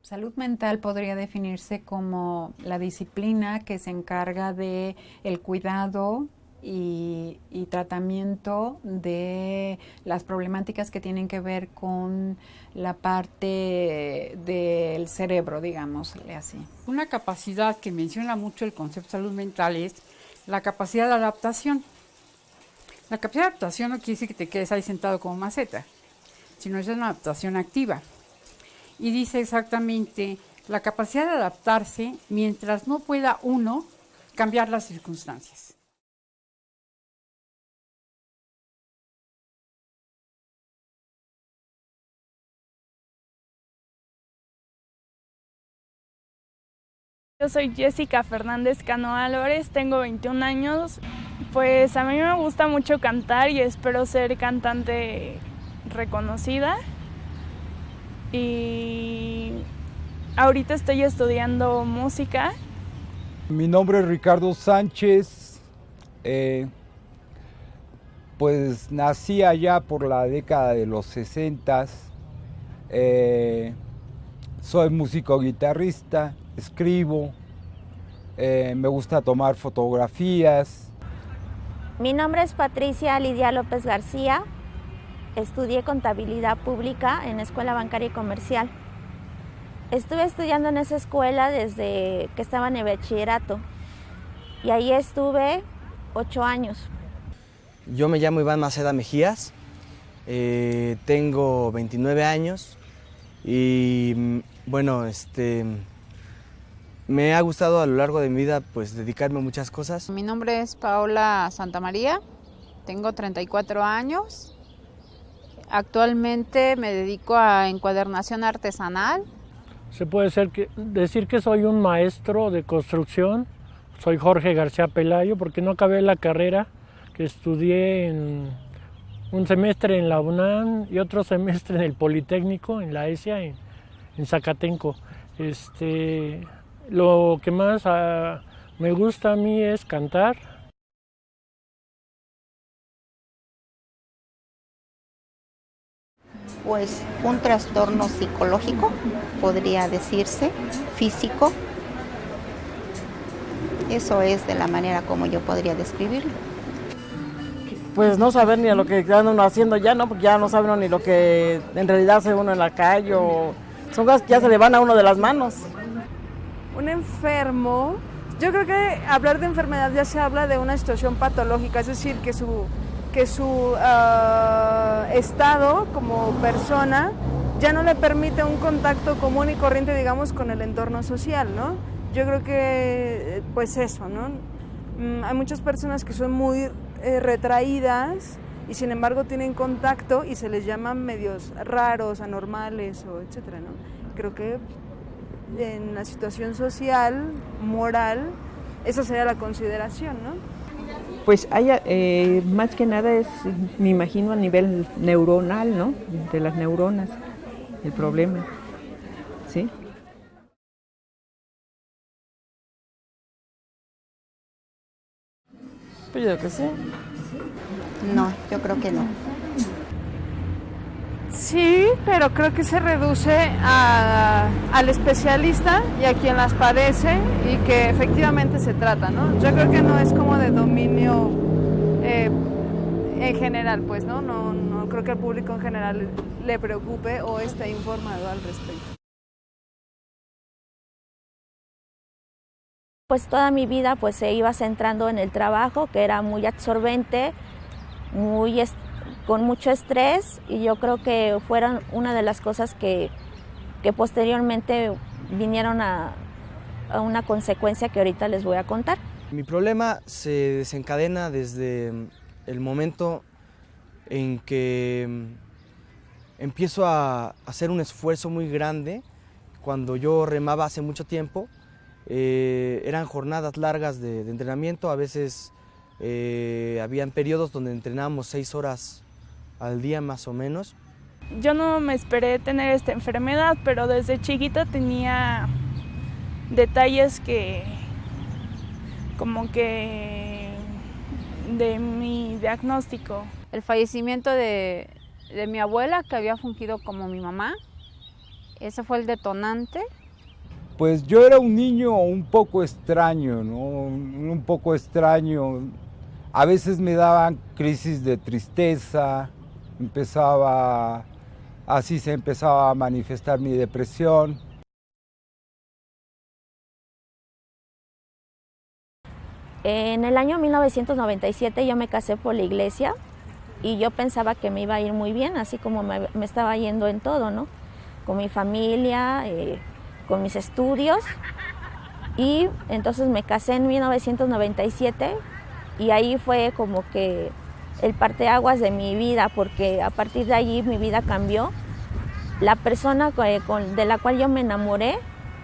Salud mental podría definirse como la disciplina que se encarga de el cuidado y tratamiento de las problemáticas que tienen que ver con la parte del cerebro, digámosle así. Una capacidad que menciona mucho el concepto de salud mental es la capacidad de adaptación. La capacidad de adaptación no quiere decir que te quedes ahí sentado como maceta, sino es una adaptación activa. Y dice exactamente la capacidad de adaptarse mientras no pueda uno cambiar las circunstancias. Yo soy Jessica Fernández Cano Álvarez, tengo 21 años. Pues a mí me gusta mucho cantar y espero ser cantante reconocida. Y ahorita estoy estudiando música. Mi nombre es Ricardo Sánchez, pues nací allá por la década de los 60. Soy músico guitarrista, escribo, me gusta tomar fotografías. Mi nombre es Patricia Lidia López García, estudié contabilidad pública en Escuela Bancaria y Comercial. Estuve estudiando en esa escuela desde que estaba en el bachillerato y ahí estuve 8 años. Yo me llamo Iván Maceda Mejías, tengo 29 años y bueno, me ha gustado a lo largo de mi vida pues dedicarme a muchas cosas. Mi nombre es Paola Santamaría, tengo 34 años. Actualmente me dedico a encuadernación artesanal. Se puede decir que soy un maestro de construcción. Soy Jorge García Pelayo porque no acabé la carrera que estudié en un semestre en la UNAM y otro semestre en el Politécnico, en la ESIA, en Zacatenco. Lo que más me gusta a mí es cantar. Pues un trastorno psicológico, podría decirse, físico. Eso es de la manera como yo podría describirlo. Pues no saber ni a lo que anda uno haciendo ya, ¿no? Porque ya no sabe uno ni lo que en realidad hace uno en la calle o son cosas que ya se le van a uno de las manos. Un enfermo, yo creo que hablar de enfermedad ya se habla de una situación patológica, es decir, que su estado como persona ya no le permite un contacto común y corriente, digamos, con el entorno social, ¿no? Yo creo que, pues eso, ¿no? Hay muchas personas que son muy retraídas y sin embargo tienen contacto y se les llaman medios raros, anormales o etcétera, ¿no? Creo que en la situación social, moral, esa sería la consideración, ¿no? Pues más que nada es, me imagino, a nivel neuronal, ¿no? De las neuronas, el problema, ¿sí? Pues yo que sí. No, yo creo que no. Sí, pero creo que se reduce al especialista y a quien las padece y que efectivamente se trata, ¿no? Yo creo que no es como de dominio en general, pues, ¿no? No creo que al público en general le preocupe o esté informado al respecto. Pues toda mi vida pues se iba centrando en el trabajo, que era muy absorbente, con mucho estrés, y yo creo que fueron una de las cosas que posteriormente vinieron a una consecuencia que ahorita les voy a contar. Mi problema se desencadena desde el momento en que empiezo a hacer un esfuerzo muy grande. Cuando yo remaba hace mucho tiempo, eran jornadas largas de entrenamiento, a veces habían periodos donde entrenábamos 6 horas al día más o menos. Yo no me esperé tener esta enfermedad, pero desde chiquita tenía detalles que como que de mi diagnóstico. El fallecimiento de mi abuela, que había fungido como mi mamá, ¿Ese fue el detonante? Pues yo era un niño un poco extraño, ¿no? Un poco extraño. A veces me daban crisis de tristeza, así se empezaba a manifestar mi depresión. En el año 1997 yo me casé por la iglesia y yo pensaba que me iba a ir muy bien, así como me estaba yendo en todo, ¿no? Con mi familia, con mis estudios. Y entonces me casé en 1997 y ahí fue como que el parteaguas de mi vida, porque a partir de allí mi vida cambió. La persona de la cual yo me enamoré,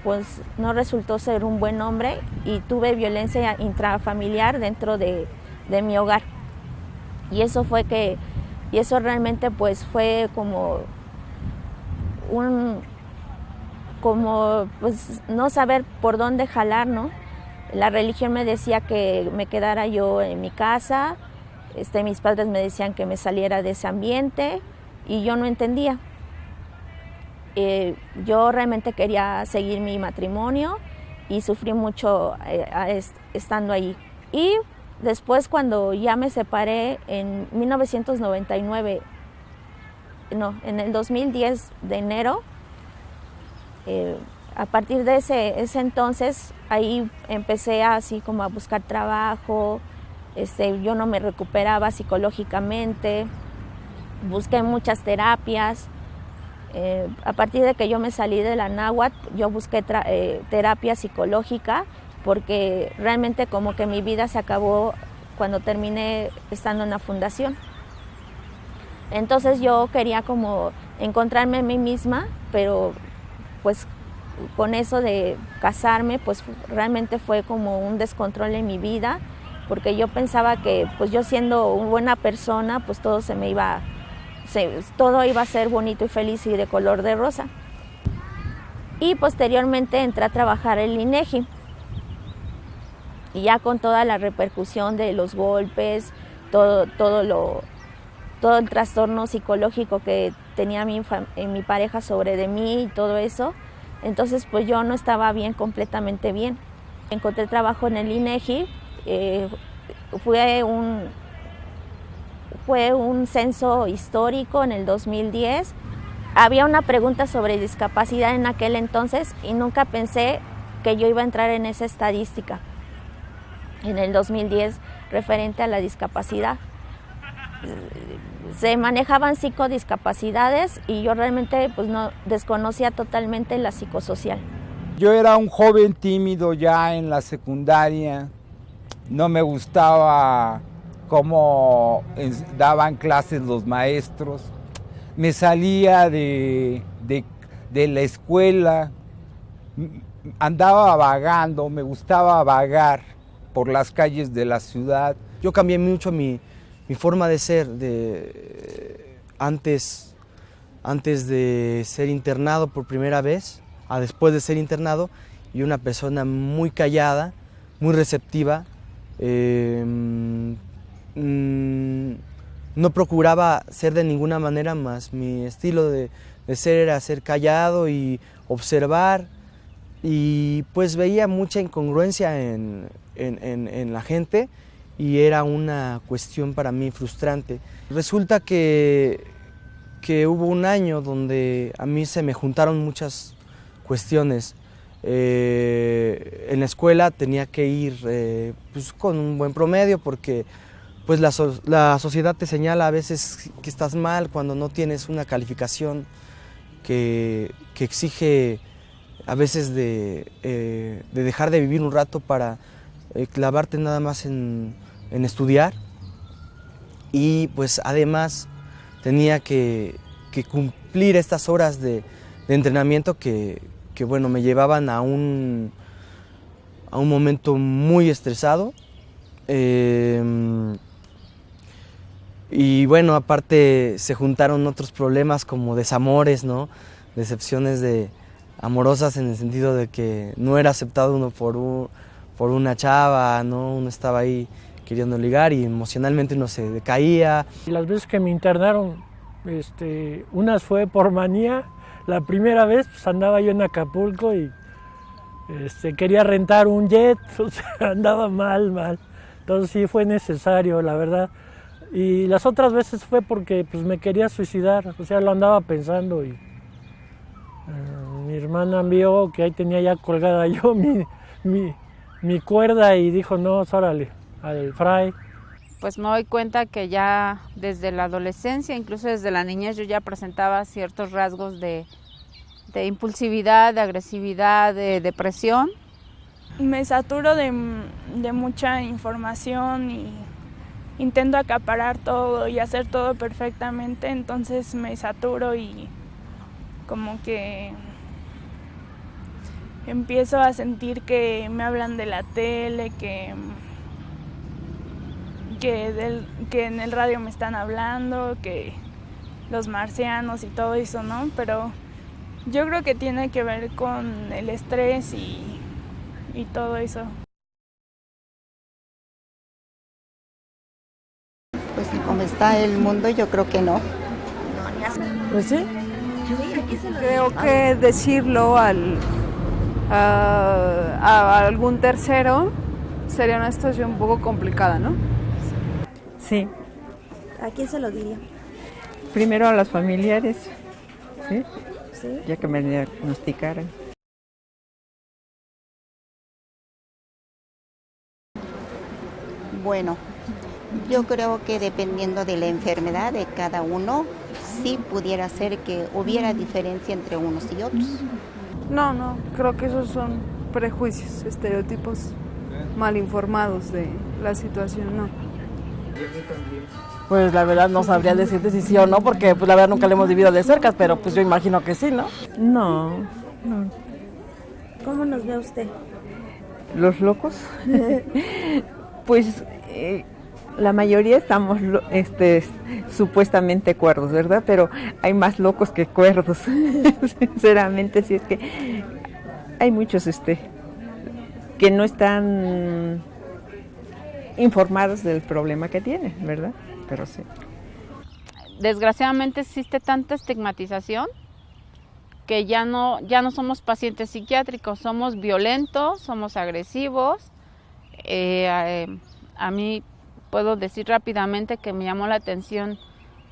pues no resultó ser un buen hombre y tuve violencia intrafamiliar dentro de mi hogar. Y eso realmente pues fue como pues no saber por dónde jalar, ¿no? La religión me decía que me quedara yo en mi casa, mis padres me decían que me saliera de ese ambiente y yo no entendía. Yo realmente quería seguir mi matrimonio y sufrí mucho estando ahí. Y después, cuando ya me separé en 1999, en el 2010 de enero, a partir de ese entonces, ahí empecé así como a buscar trabajo. Yo no me recuperaba psicológicamente, busqué muchas terapias. A partir de que yo me salí de la náhuatl, yo busqué terapia psicológica, porque realmente como que mi vida se acabó cuando terminé estando en la fundación. Entonces yo quería como encontrarme a mí misma, pero pues con eso de casarme, pues realmente fue como un descontrol en mi vida, porque yo pensaba que pues yo siendo una buena persona, pues todo iba a ser bonito y feliz y de color de rosa. Y posteriormente entré a trabajar en el INEGI. Y ya con toda la repercusión de los golpes, todo el trastorno psicológico que tenía mi pareja sobre de mí y todo eso, entonces pues yo no estaba completamente bien. Encontré trabajo en el INEGI, fue un censo histórico en el 2010. Había una pregunta sobre discapacidad en aquel entonces y nunca pensé que yo iba a entrar en esa estadística en el 2010 referente a la discapacidad. Se manejaban 5 discapacidades y yo realmente pues no desconocía totalmente la psicosocial. Yo era un joven tímido ya en la secundaria, no me gustaba cómo daban clases los maestros, me salía de la escuela, andaba vagando, me gustaba vagar por las calles de la ciudad. Yo cambié mucho mi forma de ser, antes de ser internado por primera vez, a después de ser internado, y una persona muy callada, muy receptiva. No procuraba ser de ninguna manera más. Mi estilo de ser era ser callado y observar, y pues veía mucha incongruencia en la gente y era una cuestión para mí frustrante. Resulta que hubo un año donde a mí se me juntaron muchas cuestiones. En la escuela tenía que ir pues, con un buen promedio, porque pues la sociedad te señala a veces que estás mal cuando no tienes una calificación que exige a veces de dejar de vivir un rato para clavarte nada más en estudiar. Y pues además tenía que cumplir estas horas de entrenamiento que bueno, me llevaban a un momento muy estresado. Y bueno, aparte se juntaron otros problemas como desamores, ¿no? Decepciones amorosas, en el sentido de que no era aceptado uno por una chava, ¿no? Uno estaba ahí queriendo ligar y emocionalmente uno se decaía. Las veces que me internaron, unas fue por manía, La primera vez pues, andaba yo en Acapulco y quería rentar un jet, o sea, andaba mal. Entonces sí fue necesario, la verdad. Y las otras veces fue porque pues, me quería suicidar, o sea, lo andaba pensando y mi hermana vio que ahí tenía ya colgada yo mi cuerda y dijo, no, órale, al fray. Pues me doy cuenta que ya desde la adolescencia, incluso desde la niñez, yo ya presentaba ciertos rasgos de impulsividad, de agresividad, de depresión. Me saturo de mucha información y intento acaparar todo y hacer todo perfectamente, entonces me saturo y como que empiezo a sentir que me hablan de la tele, que en el radio me están hablando, que los marcianos y todo eso, ¿no? Pero yo creo que tiene que ver con el estrés y todo eso. Pues como está el mundo, yo creo que no. Pues sí. Creo que decirlo a algún tercero sería una situación un poco complicada, ¿no? Sí. ¿A quién se lo diría? Primero a los familiares, ¿sí? Sí. Ya que me diagnosticaran. Bueno, yo creo que dependiendo de la enfermedad de cada uno, sí pudiera ser que hubiera diferencia entre unos y otros. No, creo que esos son prejuicios, estereotipos mal informados de la situación, no. Pues la verdad no sabría decirte si sí o no, porque pues la verdad nunca lo hemos vivido de cerca, pero pues yo imagino que sí, ¿no? No. ¿Cómo nos ve usted? ¿Los locos? Pues la mayoría estamos supuestamente cuerdos, ¿verdad? Pero hay más locos que cuerdos. Sinceramente, sí es que hay muchos que no están informados del problema que tienen, ¿verdad? Pero sí. Desgraciadamente existe tanta estigmatización que ya no somos pacientes psiquiátricos, somos violentos, somos agresivos. A mí puedo decir rápidamente que me llamó la atención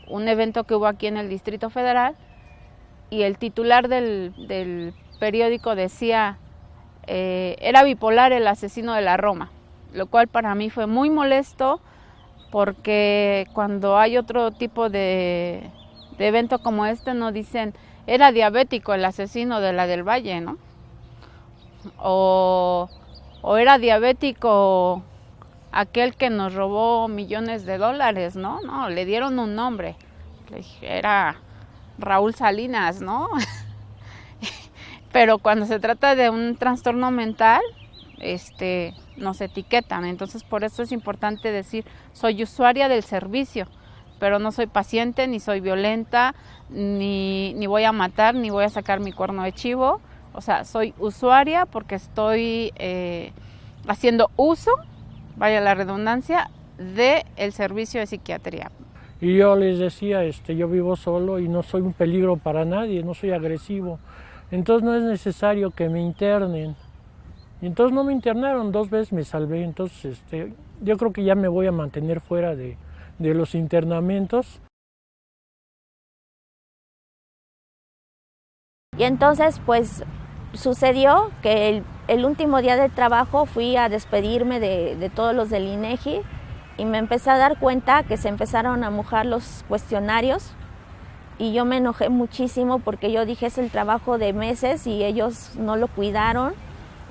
un evento que hubo aquí en el Distrito Federal y el titular del periódico decía era bipolar el asesino de la Roma, lo cual para mí fue muy molesto porque cuando hay otro tipo de evento como este no dicen era diabético el asesino de la del Valle, ¿no? O era diabético aquel que nos robó millones de dólares, ¿no? No, le dieron un nombre, era Raúl Salinas, ¿no? Pero cuando se trata de un trastorno mental, nos etiquetan, entonces por eso es importante decir, soy usuaria del servicio, pero no soy paciente, ni soy violenta, ni voy a matar, ni voy a sacar mi cuerno de chivo, o sea, soy usuaria porque estoy haciendo uso, vaya la redundancia, del servicio de psiquiatría. Y yo les decía, yo vivo solo y no soy un peligro para nadie, no soy agresivo, entonces no es necesario que me internen. Y entonces no me internaron, 2 veces me salvé, entonces yo creo que ya me voy a mantener fuera de los internamientos. Y entonces pues sucedió que el último día de trabajo fui a despedirme de todos los del INEGI y me empecé a dar cuenta que se empezaron a mojar los cuestionarios y yo me enojé muchísimo porque yo dije es el trabajo de meses y ellos no lo cuidaron,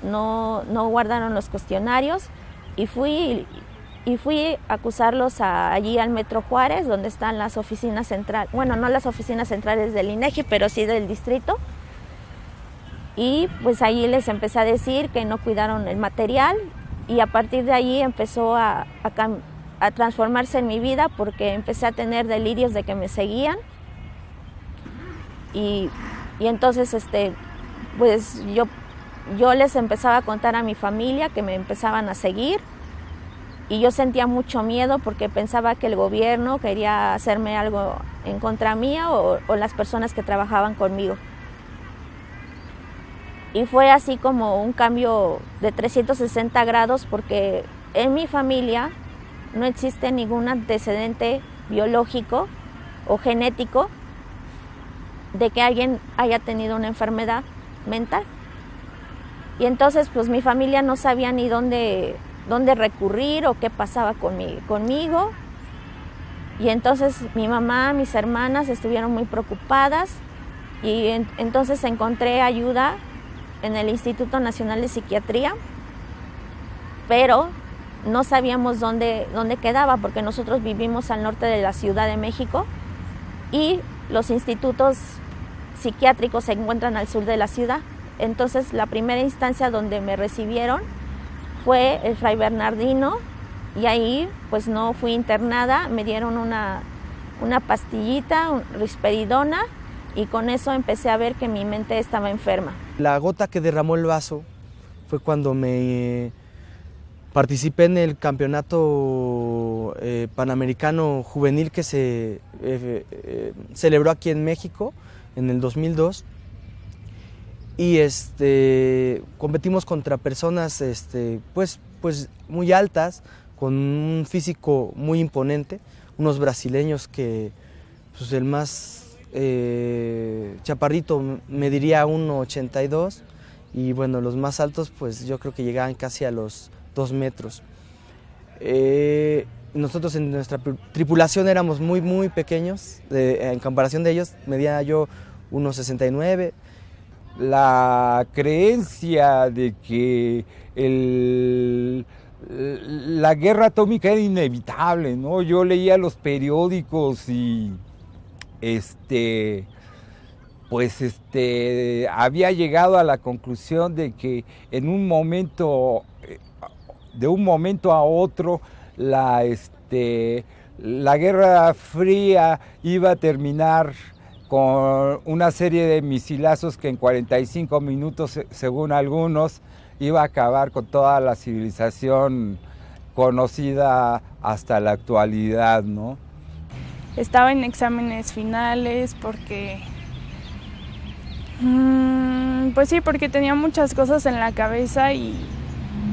no guardaron los cuestionarios y fui a acusarlos allí al Metro Juárez, donde están las oficinas centrales, bueno, no las oficinas centrales del INEGI, pero sí del distrito. Y pues ahí les empecé a decir que no cuidaron el material y a partir de ahí empezó a transformarse en mi vida porque empecé a tener delirios de que me seguían. Y entonces pues yo les empezaba a contar a mi familia que me empezaban a seguir y yo sentía mucho miedo porque pensaba que el gobierno quería hacerme algo en contra mía o las personas que trabajaban conmigo. Y fue así como un cambio de 360 grados porque en mi familia no existe ningún antecedente biológico o genético de que alguien haya tenido una enfermedad mental. Y entonces pues mi familia no sabía ni dónde recurrir o qué pasaba conmigo. Y entonces mi mamá, mis hermanas estuvieron muy preocupadas y entonces encontré ayuda en el Instituto Nacional de Psiquiatría, pero no sabíamos dónde quedaba porque nosotros vivimos al norte de la Ciudad de México y los institutos psiquiátricos se encuentran al sur de la ciudad. Entonces la primera instancia donde me recibieron fue el Fray Bernardino y ahí pues no fui internada, me dieron una pastillita, risperidona, y con eso empecé a ver que mi mente estaba enferma. La gota que derramó el vaso fue cuando me participé en el campeonato panamericano juvenil que se celebró aquí en México en el 2002 y competimos contra personas pues muy altas, con un físico muy imponente, unos brasileños que pues el más chaparrito mediría 1,82 y bueno, los más altos pues yo creo que llegaban casi a los 2 metros. Nosotros en nuestra tripulación éramos muy pequeños, en comparación de ellos medía yo 1,69. La creencia de que la guerra atómica era inevitable, ¿no? Yo leía los periódicos y había llegado a la conclusión de que en un momento, de un momento a otro, la Guerra Fría iba a terminar con una serie de misilazos que en 45 minutos, según algunos, iba a acabar con toda la civilización conocida hasta la actualidad, ¿no? Estaba en exámenes finales porque, pues sí, porque tenía muchas cosas en la cabeza y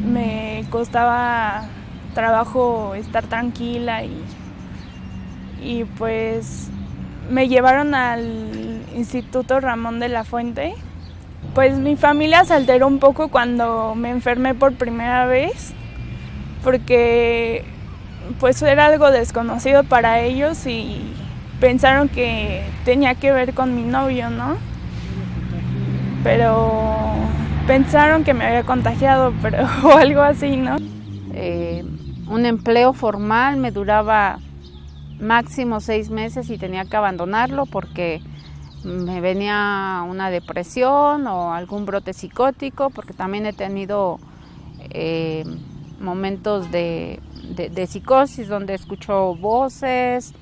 me costaba trabajo estar tranquila y pues me llevaron al Instituto Ramón de la Fuente. Pues mi familia se alteró un poco cuando me enfermé por primera vez porque pues era algo desconocido para ellos y pensaron que tenía que ver con mi novio, ¿no? Pero pensaron que me había contagiado, o algo así, ¿no? Un empleo formal me duraba máximo 6 meses y tenía que abandonarlo porque me venía una depresión o algún brote psicótico, porque también he tenido momentos de psicosis donde escucho voces,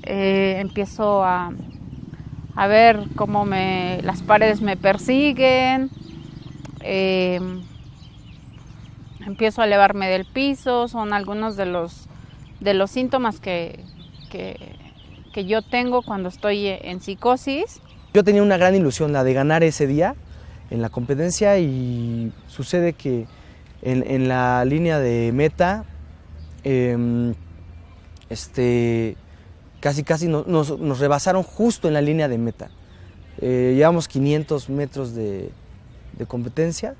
empiezo a ver cómo las paredes me persiguen, empiezo a elevarme del piso. Son algunos de los síntomas que yo tengo cuando estoy en psicosis. Yo tenía una gran ilusión, la de ganar ese día en la competencia, y sucede que en la línea de meta casi nos rebasaron justo en la línea de meta. Llevamos 500 metros de competencia,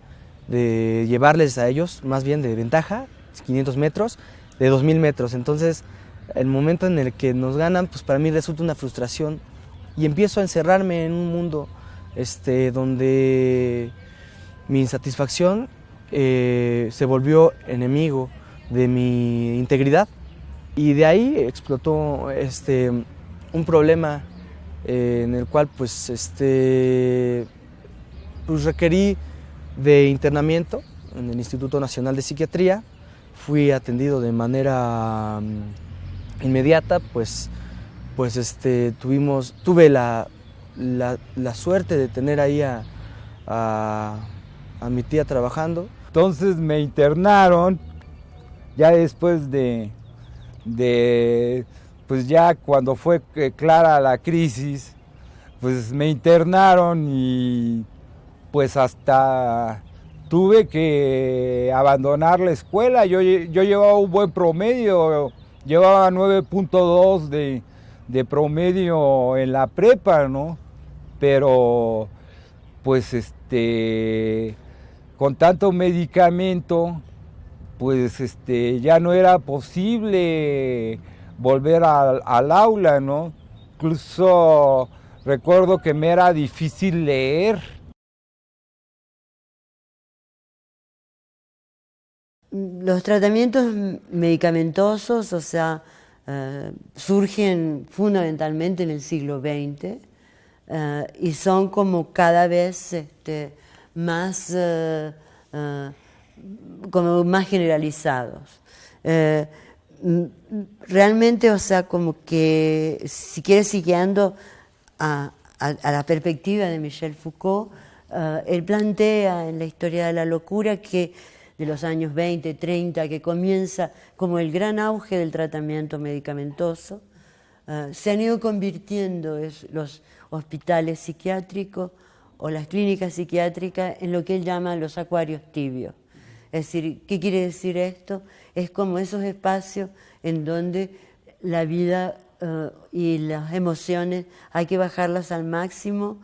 de llevarles a ellos, más bien de ventaja, 500 metros, de 2000 metros. Entonces, el momento en el que nos ganan, pues para mí resulta una frustración y empiezo a encerrarme en un mundo donde mi insatisfacción se volvió enemigo de mi integridad, y de ahí explotó un problema en el cual pues requerí de internamiento en el Instituto Nacional de Psiquiatría. Fui atendido de manera inmediata, tuve la suerte de tener ahí a mi tía trabajando. Entonces me internaron, ya después pues ya cuando fue clara la crisis, pues me internaron y pues hasta tuve que abandonar la escuela. Yo llevaba un buen promedio, llevaba 9.2 de promedio en la prepa, ¿no? Pero pues con tanto medicamento, pues ya no era posible volver al aula, ¿no? Incluso recuerdo que me era difícil leer. Los tratamientos medicamentosos, o sea, surgen fundamentalmente en el siglo XX y son como cada vez más, como más generalizados. Realmente, o sea, como que si quieres siguiendo a la perspectiva de Michel Foucault, él plantea en la historia de la locura que de los años 20, 30, que comienza como el gran auge del tratamiento medicamentoso, se han ido convirtiendo los hospitales psiquiátricos o las clínicas psiquiátricas en lo que él llama los acuarios tibios. Es decir, ¿qué quiere decir esto? Es como esos espacios en donde la vida y las emociones hay que bajarlas al máximo,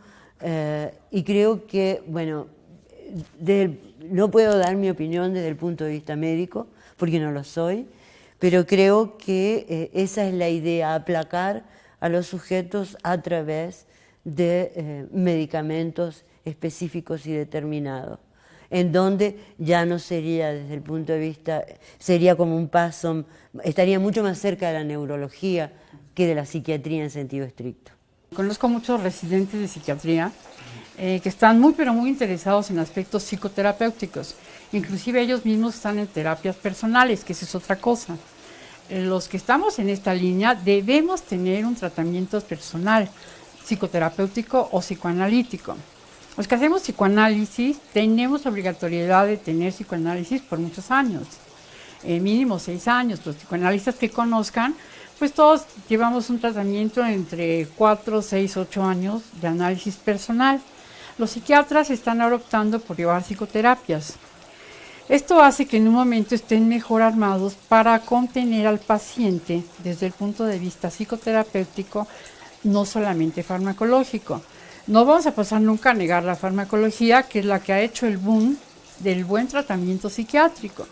y creo que, bueno, no puedo dar mi opinión desde el punto de vista médico, porque no lo soy, pero creo que esa es la idea, aplacar a los sujetos a través de medicamentos específicos y determinados, en donde ya no sería desde el punto de vista, sería como un paso, estaría mucho más cerca de la neurología que de la psiquiatría en sentido estricto. Conozco muchos residentes de psiquiatría que están muy pero muy interesados en aspectos psicoterapéuticos. Inclusive ellos mismos están en terapias personales, que esa es otra cosa. Los que estamos en esta línea debemos tener un tratamiento personal, psicoterapéutico o psicoanalítico. Los que hacemos psicoanálisis tenemos obligatoriedad de tener psicoanálisis por muchos años, mínimo 6 años. Los psicoanalistas que conozcan, pues todos llevamos un tratamiento entre 4, 6, 8 años de análisis personal. Los psiquiatras están ahora optando por llevar psicoterapias. Esto hace que en un momento estén mejor armados para contener al paciente desde el punto de vista psicoterapéutico, no solamente farmacológico. No vamos a pasar nunca a negar la farmacología, que es la que ha hecho el boom del buen tratamiento psiquiátrico.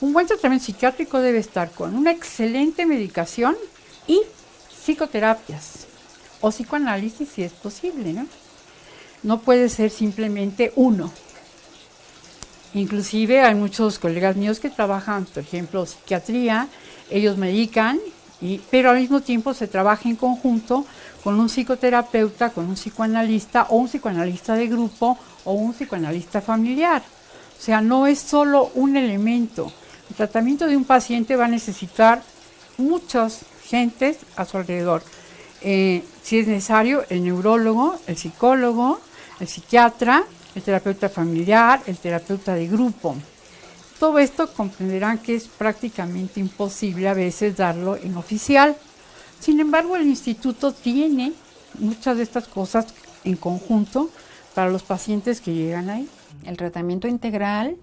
Un buen tratamiento psiquiátrico debe estar con una excelente medicación y psicoterapias o psicoanálisis si es posible, ¿no? No puede ser simplemente uno. Inclusive hay muchos colegas míos que trabajan, por ejemplo, psiquiatría, ellos medican, pero al mismo tiempo se trabaja en conjunto con un psicoterapeuta, con un psicoanalista o un psicoanalista de grupo o un psicoanalista familiar. O sea, no es solo un elemento. El tratamiento de un paciente va a necesitar muchas gentes a su alrededor. Si es necesario, el neurólogo, el psicólogo, el psiquiatra, el terapeuta familiar, el terapeuta de grupo. Todo esto comprenderán que es prácticamente imposible a veces darlo en oficial. Sin embargo, el instituto tiene muchas de estas cosas en conjunto para los pacientes que llegan ahí. El tratamiento integral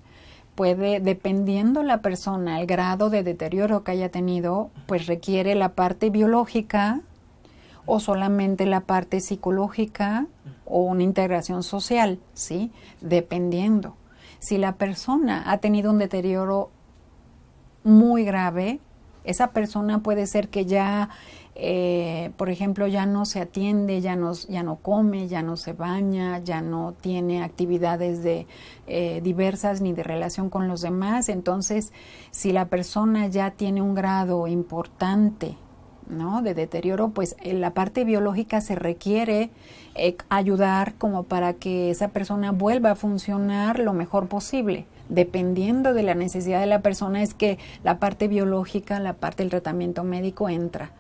puede, dependiendo la persona, el grado de deterioro que haya tenido, pues requiere la parte biológica o solamente la parte psicológica o una integración social, ¿sí? Dependiendo. Si la persona ha tenido un deterioro muy grave, esa persona puede ser que ya, por ejemplo, ya no se atiende, ya no come, ya no se baña, ya no tiene actividades diversas ni de relación con los demás. Entonces, si la persona ya tiene un grado importante, ¿no?, de deterioro, pues en la parte biológica se requiere ayudar como para que esa persona vuelva a funcionar lo mejor posible. Dependiendo de la necesidad de la persona es que la parte biológica, la parte del tratamiento médico entra,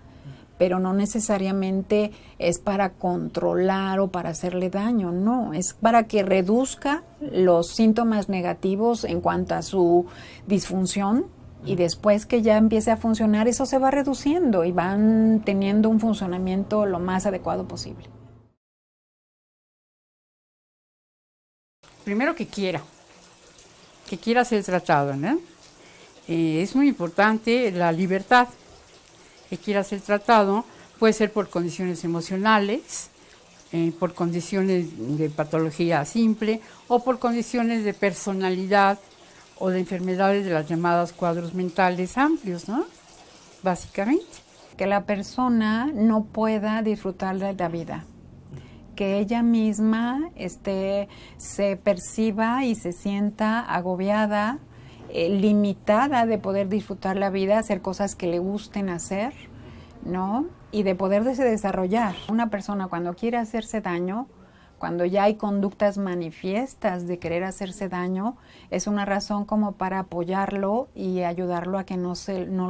pero no necesariamente es para controlar o para hacerle daño, no, es para que reduzca los síntomas negativos en cuanto a su disfunción. Y después que ya empiece a funcionar, eso se va reduciendo y van teniendo un funcionamiento lo más adecuado posible. primero que quiera ser tratado, ¿no? Es muy importante la libertad, que quiera ser tratado, puede ser por condiciones emocionales, por condiciones de patología simple o por condiciones de personalidad o de enfermedades de las llamadas cuadros mentales amplios, ¿no? Básicamente. Que la persona no pueda disfrutar de la vida, que ella misma se perciba y se sienta agobiada, limitada de poder disfrutar la vida, hacer cosas que le gusten hacer, ¿no? Y de poderse desarrollar. Una persona cuando quiere hacerse daño, cuando ya hay conductas manifiestas de querer hacerse daño, es una razón como para apoyarlo y ayudarlo a que no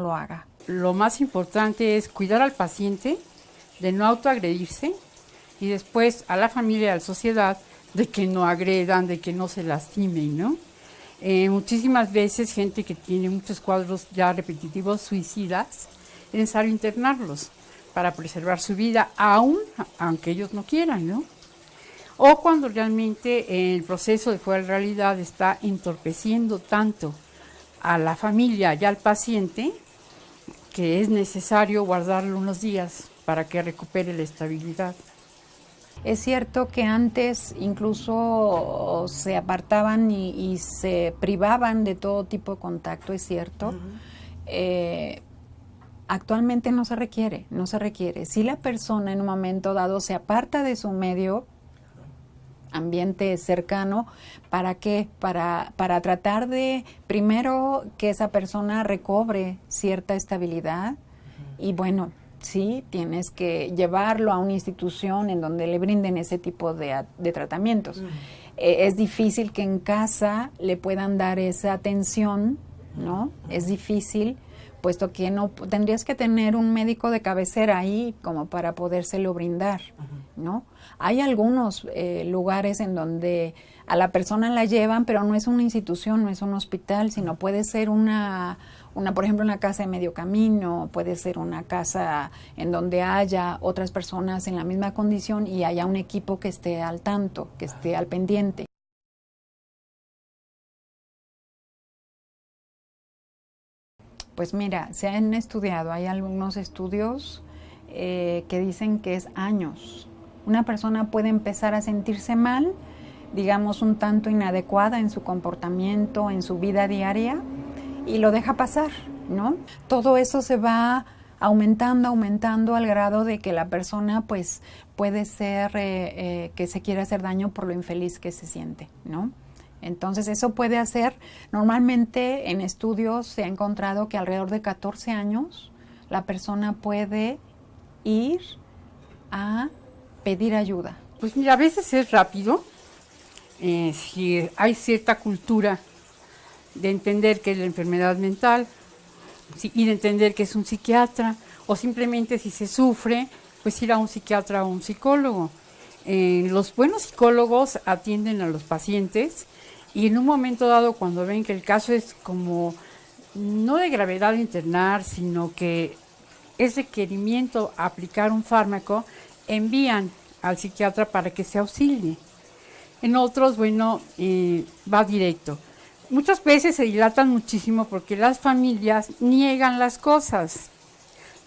lo haga. Lo más importante es cuidar al paciente, de no autoagredirse, y después a la familia y a la sociedad de que no agredan, de que no se lastimen, ¿no? Muchísimas veces gente que tiene muchos cuadros ya repetitivos suicidas, es necesario internarlos para preservar su vida, aunque ellos no quieran, ¿no? O cuando realmente el proceso de fuera de la realidad está entorpeciendo tanto a la familia y al paciente que es necesario guardarlo unos días para que recupere la estabilidad. Es cierto que antes incluso se apartaban y se privaban de todo tipo de contacto, es cierto. Actualmente no se requiere. Si la persona en un momento dado se aparta de su medio ambiente cercano, ¿para qué? Para tratar de, primero, que esa persona recobre cierta estabilidad y bueno, sí, tienes que llevarlo a una institución en donde le brinden ese tipo de tratamientos. Es difícil que en casa le puedan dar esa atención, ¿no? Es difícil, puesto que no tendrías que tener un médico de cabecera ahí como para podérselo brindar, ¿no? Hay algunos lugares en donde a la persona la llevan, pero no es una institución, no es un hospital, sino puede ser por ejemplo, una casa de medio camino, puede ser una casa en donde haya otras personas en la misma condición y haya un equipo que esté al tanto, que esté al pendiente. Pues mira, se han estudiado, hay algunos estudios que dicen que es años. Una persona puede empezar a sentirse mal, digamos un tanto inadecuada en su comportamiento, en su vida diaria, y lo deja pasar, ¿no? Todo eso se va aumentando al grado de que la persona pues puede ser que se quiera hacer daño por lo infeliz que se siente, ¿no? Entonces eso puede hacer, normalmente en estudios se ha encontrado que alrededor de 14 años la persona puede ir a pedir ayuda. Pues mira, a veces es rápido, si hay cierta cultura de entender que es la enfermedad mental y de entender que es un psiquiatra, o simplemente si se sufre, pues ir a un psiquiatra o un psicólogo. Los buenos psicólogos atienden a los pacientes y en un momento dado, cuando ven que el caso es como no de gravedad de internar, sino que es requerimiento aplicar un fármaco, envían al psiquiatra para que se auxilie. En otros, bueno, va directo. Muchas veces se dilatan muchísimo porque las familias niegan las cosas.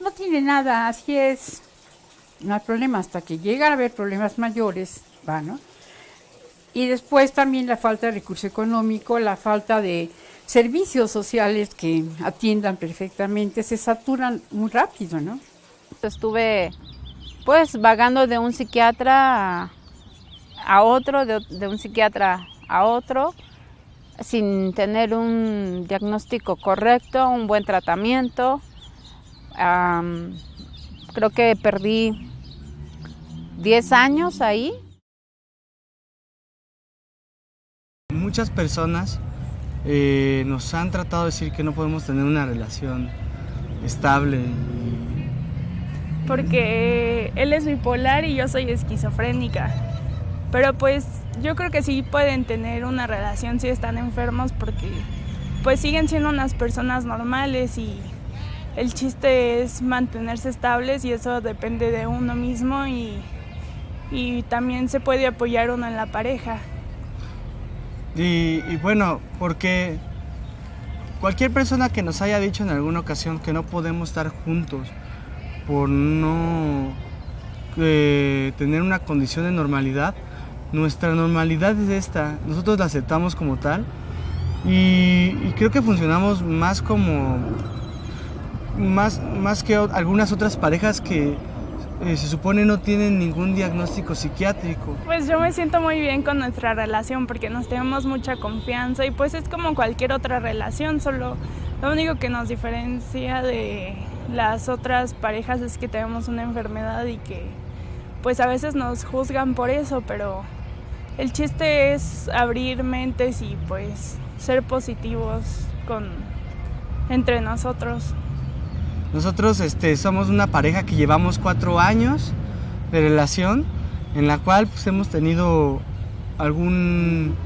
No tiene nada, así es. No hay problema, hasta que llegan a haber problemas mayores, ¿va, no? Y después también la falta de recurso económico, la falta de servicios sociales que atiendan perfectamente, se saturan muy rápido, ¿no? Estuve pues vagando de un psiquiatra a otro, de un psiquiatra a otro, sin tener un diagnóstico correcto, un buen tratamiento. Creo que perdí 10 años ahí. Muchas personas nos han tratado de decir que no podemos tener una relación estable. Porque él es bipolar y yo soy esquizofrénica. Pero pues yo creo que sí pueden tener una relación si están enfermos, porque pues siguen siendo unas personas normales y el chiste es mantenerse estables y eso depende de uno mismo y también se puede apoyar uno en la pareja. Y bueno, porque cualquier persona que nos haya dicho en alguna ocasión que no podemos estar juntos por no tener una condición de normalidad, nuestra normalidad es esta, nosotros la aceptamos como tal y creo que funcionamos más como más que algunas otras parejas que se supone no tienen ningún diagnóstico psiquiátrico. Pues yo me siento muy bien con nuestra relación porque nos tenemos mucha confianza y pues es como cualquier otra relación, solo lo único que nos diferencia de las otras parejas es que tenemos una enfermedad y que pues a veces nos juzgan por eso, pero el chiste es abrir mentes y pues ser positivos entre nosotros. Nosotros somos una pareja que llevamos 4 años de relación, en la cual pues, hemos tenido algún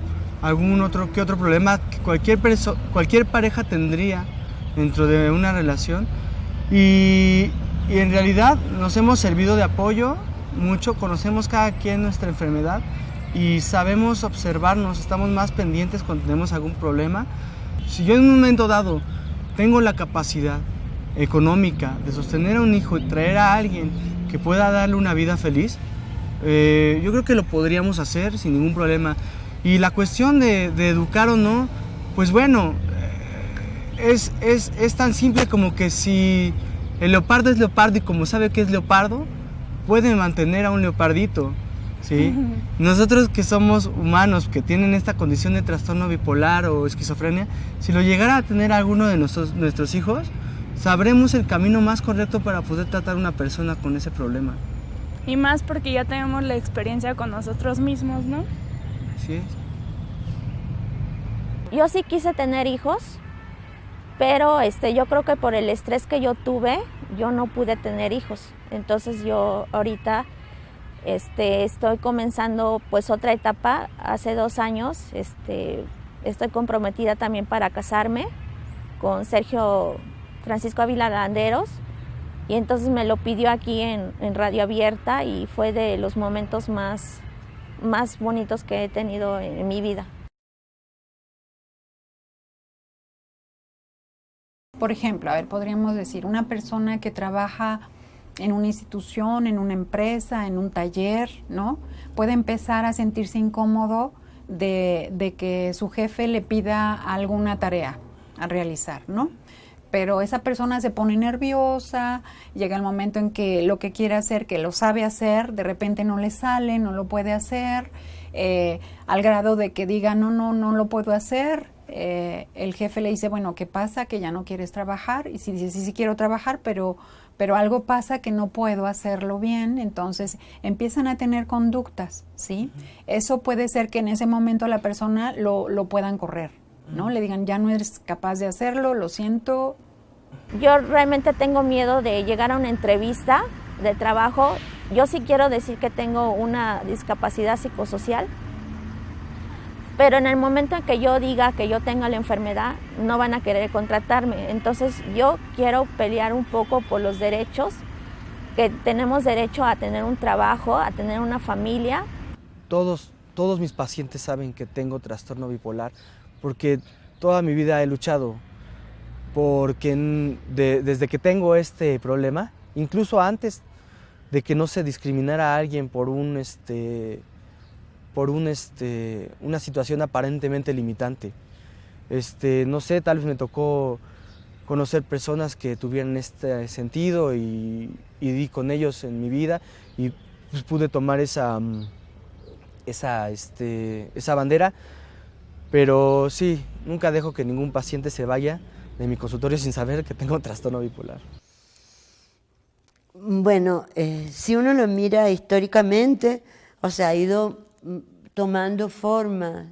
otro problema que cualquier pareja tendría dentro de una relación. Y en realidad nos hemos servido de apoyo mucho, conocemos cada quien nuestra enfermedad y sabemos observarnos, estamos más pendientes cuando tenemos algún problema. Si yo en un momento dado tengo la capacidad económica de sostener a un hijo y traer a alguien que pueda darle una vida feliz, yo creo que lo podríamos hacer sin ningún problema. Y la cuestión de educar o no, pues bueno, es tan simple como que si el leopardo es leopardo y como sabe que es leopardo, puede mantener a un leopardito, ¿sí? Nosotros que somos humanos, que tienen esta condición de trastorno bipolar o esquizofrenia, si lo llegara a tener alguno de nuestros hijos, sabremos el camino más correcto para poder tratar a una persona con ese problema. Y más porque ya tenemos la experiencia con nosotros mismos, ¿no? Así es. Yo sí quise tener hijos, pero yo creo que por el estrés que yo tuve, yo no pude tener hijos. Entonces yo ahorita estoy comenzando pues otra etapa. Hace 2 años estoy comprometida también para casarme con Sergio Francisco Ávila Landeros, y entonces me lo pidió aquí en Radio Abierta y fue de los momentos más bonitos que he tenido en mi vida. Por ejemplo, podríamos decir, una persona que trabaja en una institución, en una empresa, en un taller, ¿no? Puede empezar a sentirse incómodo de que su jefe le pida alguna tarea a realizar, ¿no? Pero esa persona se pone nerviosa, llega el momento en que lo que quiere hacer, que lo sabe hacer, de repente no le sale, no lo puede hacer, al grado de que diga, no lo puedo hacer. El jefe le dice, bueno, ¿qué pasa? Que ya no quieres trabajar. Y si dice, sí quiero trabajar, pero algo pasa que no puedo hacerlo bien. Entonces empiezan a tener conductas, ¿sí? Eso puede ser que en ese momento la persona lo puedan correr, ¿no? Le digan, ya no eres capaz de hacerlo, lo siento. Yo realmente tengo miedo de llegar a una entrevista de trabajo. Yo sí quiero decir que tengo una discapacidad psicosocial, pero en el momento en que yo diga que yo tenga la enfermedad, no van a querer contratarme. Entonces yo quiero pelear un poco por los derechos, que tenemos derecho a tener un trabajo, a tener una familia. Todos mis pacientes saben que tengo trastorno bipolar, porque toda mi vida he luchado porque desde que tengo este problema, incluso antes de que no se discriminara a alguien por una situación aparentemente limitante. No sé, tal vez me tocó conocer personas que tuvieran este sentido y di con ellos en mi vida y pues, pude tomar esa bandera. Pero sí, nunca dejo que ningún paciente se vaya de mi consultorio sin saber que tengo trastorno bipolar. Bueno, si uno lo mira históricamente, o sea, ha ido tomando formas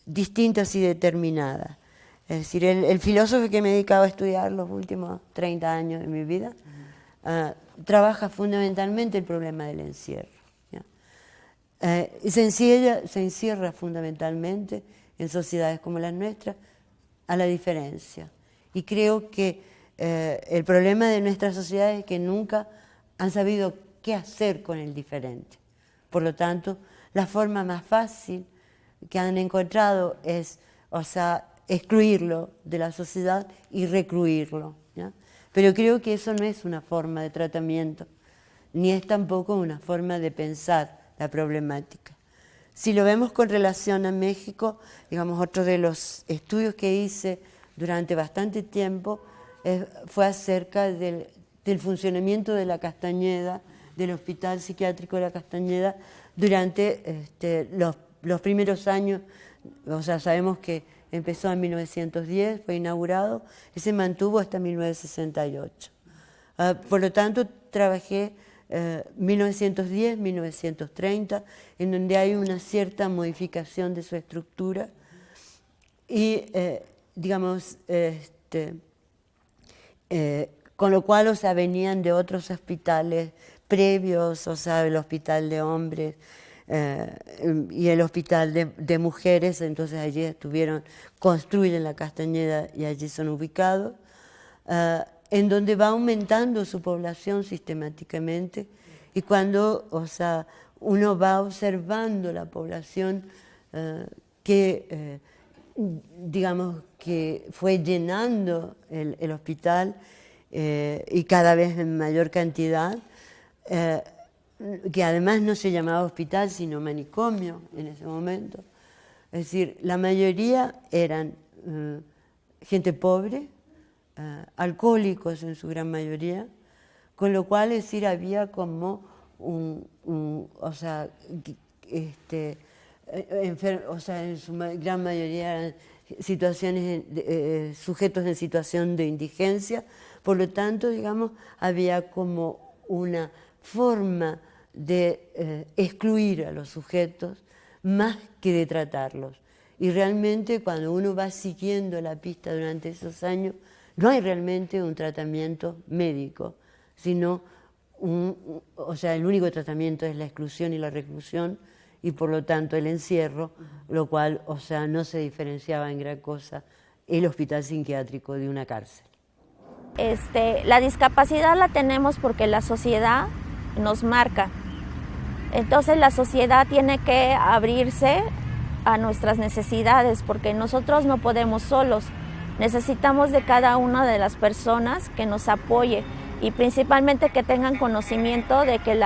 distintas y determinadas. Es decir, el filósofo que me he dedicado a estudiar los últimos 30 años de mi vida trabaja fundamentalmente el problema del encierro. Se encierra fundamentalmente en sociedades como las nuestras a la diferencia. Y creo que el problema de nuestras sociedades es que nunca han sabido qué hacer con el diferente. Por lo tanto, la forma más fácil que han encontrado es, o sea, excluirlo de la sociedad y recluirlo, ¿ya? Pero creo que eso no es una forma de tratamiento, ni es tampoco una forma de pensar la problemática. Si lo vemos con relación a México, digamos, otro de los estudios que hice durante bastante tiempo fue acerca del funcionamiento de la Castañeda, del Hospital Psiquiátrico de la Castañeda, durante los primeros años. O sea, sabemos que empezó en 1910, fue inaugurado, y se mantuvo hasta 1968. Por lo tanto, trabajé 1910, 1930, en donde hay una cierta modificación de su estructura y, digamos, con lo cual, o sea, venían de otros hospitales previos, o sea, el hospital de hombres y el hospital de mujeres, entonces allí construyen la Castañeda y allí son ubicados, en donde va aumentando su población sistemáticamente, y cuando, o sea, uno va observando la población que, digamos, que fue llenando el hospital y cada vez en mayor cantidad, que además no se llamaba hospital sino manicomio en ese momento. Es decir, la mayoría eran gente pobre, alcohólicos en su gran mayoría, con lo cual, es decir, había como o sea, o sea, en su gran mayoría eran sujetos en situación de indigencia. Por lo tanto, digamos, había como una forma de excluir a los sujetos más que de tratarlos. Y realmente, cuando uno va siguiendo la pista durante esos años, no hay realmente un tratamiento médico, sino o sea, el único tratamiento es la exclusión y la reclusión, y por lo tanto el encierro, lo cual, o sea, no se diferenciaba en gran cosa el hospital psiquiátrico de una cárcel. La discapacidad la tenemos porque la sociedad nos marca. Entonces la sociedad tiene que abrirse a nuestras necesidades, porque nosotros no podemos solos. Necesitamos de cada una de las personas que nos apoye, y principalmente que tengan conocimiento de que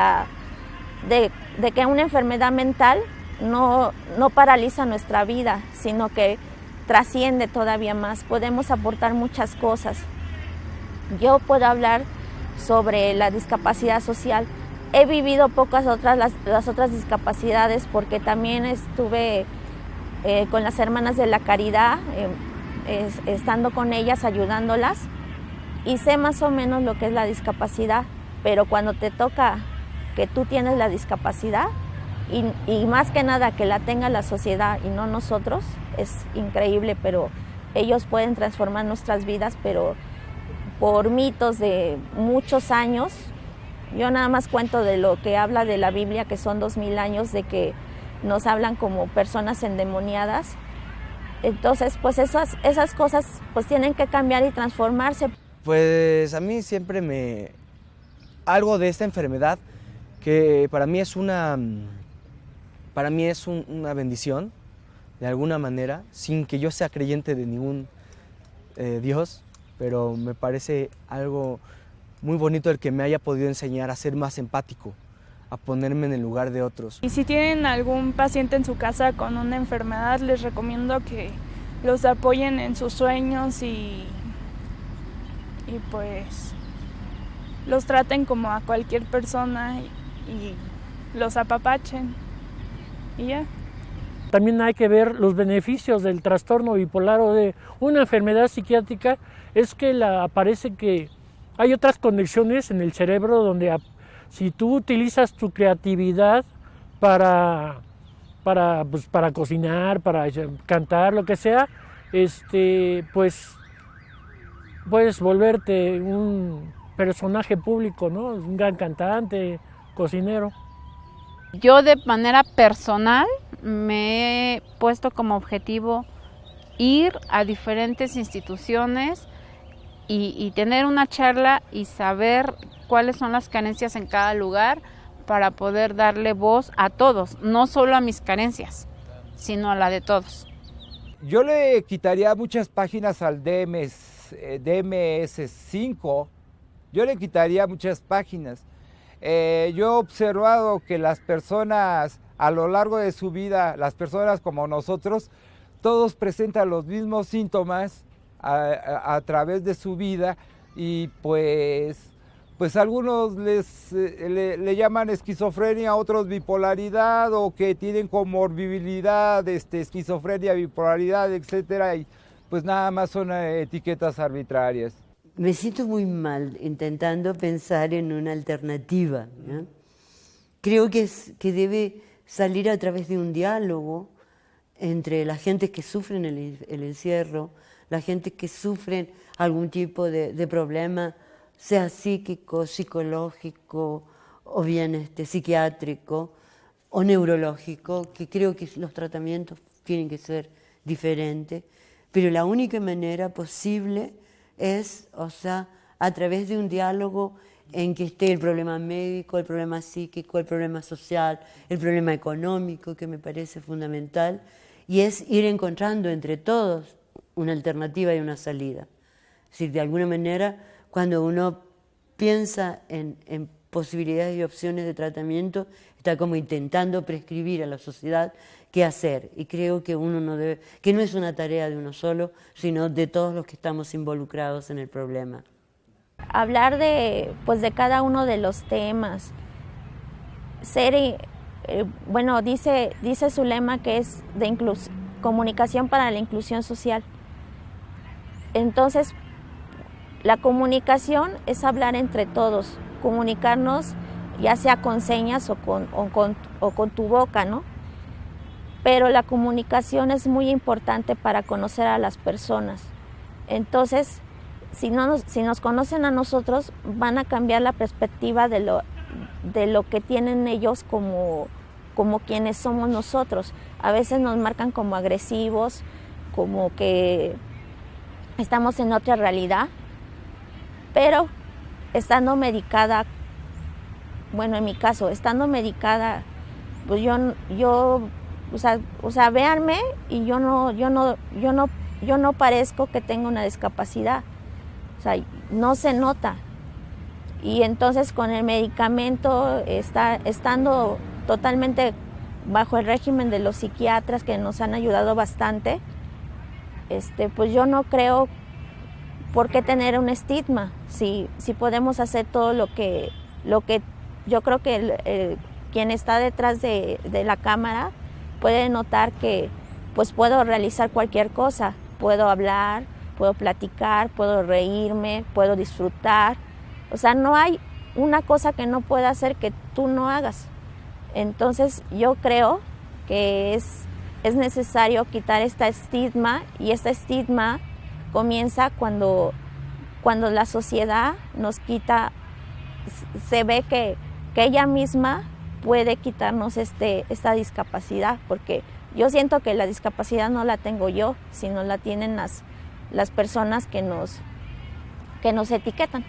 que una enfermedad mental no paraliza nuestra vida, sino que trasciende todavía más. Podemos aportar muchas cosas. Yo puedo hablar sobre la discapacidad social. He vivido pocas las otras discapacidades, porque también estuve con las Hermanas de la Caridad, estando con ellas, ayudándolas, y sé más o menos lo que es la discapacidad, pero cuando te toca que tú tienes la discapacidad, y más que nada que la tenga la sociedad y no nosotros, es increíble. Pero ellos pueden transformar nuestras vidas, pero por mitos de muchos años. Yo nada más cuento de lo que habla de la Biblia, que son 2000 años de que nos hablan como personas endemoniadas. Entonces, pues esas cosas pues tienen que cambiar y transformarse. Pues a mí siempre algo de esta enfermedad, que para mí es una bendición, de alguna manera, sin que yo sea creyente de ningún Dios, pero me parece algo muy bonito el que me haya podido enseñar a ser más empático, a ponerme en el lugar de otros. Y si tienen algún paciente en su casa con una enfermedad, les recomiendo que los apoyen en sus sueños y pues los traten como a cualquier persona y los apapachen y ya. También hay que ver los beneficios del trastorno bipolar o de una enfermedad psiquiátrica. Es que parece que hay otras conexiones en el cerebro donde si tú utilizas tu creatividad para cocinar, para cantar, lo que sea, pues puedes volverte un personaje público, ¿no? Un gran cantante, cocinero. Yo de manera personal me he puesto como objetivo ir a diferentes instituciones y tener una charla y saber cuáles son las carencias en cada lugar para poder darle voz a todos, no solo a mis carencias, sino a la de todos. Yo le quitaría muchas páginas al DMS5, yo le quitaría muchas páginas. Yo he observado que las personas a lo largo de su vida, las personas como nosotros, todos presentan los mismos síntomas a través de su vida y pues algunos le llaman esquizofrenia, otros bipolaridad o que tienen comorbilidad, esquizofrenia, bipolaridad, etcétera, y pues nada más son etiquetas arbitrarias. Me siento muy mal intentando pensar en una alternativa, ¿no? Creo que debe salir a través de un diálogo entre la gente que sufren el encierro, la gente que sufren algún tipo de problema, sea psíquico, psicológico o bien psiquiátrico o neurológico, que creo que los tratamientos tienen que ser diferentes, pero la única manera posible es, a través de un diálogo en que esté el problema médico, el problema psíquico, el problema social, el problema económico, que me parece fundamental, y es ir encontrando entre todos una alternativa y una salida. Es decir, de alguna manera, cuando uno piensa en posibilidades y opciones de tratamiento, está como intentando prescribir a la sociedad qué hacer. Y creo que uno no debe, que no es una tarea de uno solo, sino de todos los que estamos involucrados en el problema. Hablar de cada uno de los temas, dice su lema que es de comunicación para la inclusión social. Entonces, la comunicación es hablar entre todos, comunicarnos ya sea con señas o con tu boca, ¿no? Pero la comunicación es muy importante para conocer a las personas. Entonces, si nos conocen a nosotros, van a cambiar la perspectiva de lo que tienen ellos como quienes somos nosotros. A veces nos marcan como agresivos, como que estamos en otra realidad, pero estando medicada, bueno, en mi caso, estando medicada, pues yo véanme y yo no parezco que tenga una discapacidad. O sea, no se nota. Y entonces con el medicamento, estando totalmente bajo el régimen de los psiquiatras que nos han ayudado bastante, pues yo no creo por qué tener un estigma. Si podemos hacer todo lo que yo creo que quien está detrás de la cámara puede notar que pues puedo realizar cualquier cosa, puedo hablar, puedo platicar, puedo reírme, puedo disfrutar. O sea, no hay una cosa que no pueda hacer que tú no hagas. Entonces yo creo que es necesario quitar este estigma, y este estigma comienza cuando la sociedad nos quita, se ve que ella misma puede quitarnos esta discapacidad, porque yo siento que la discapacidad no la tengo yo, sino la tienen las personas que nos etiquetan.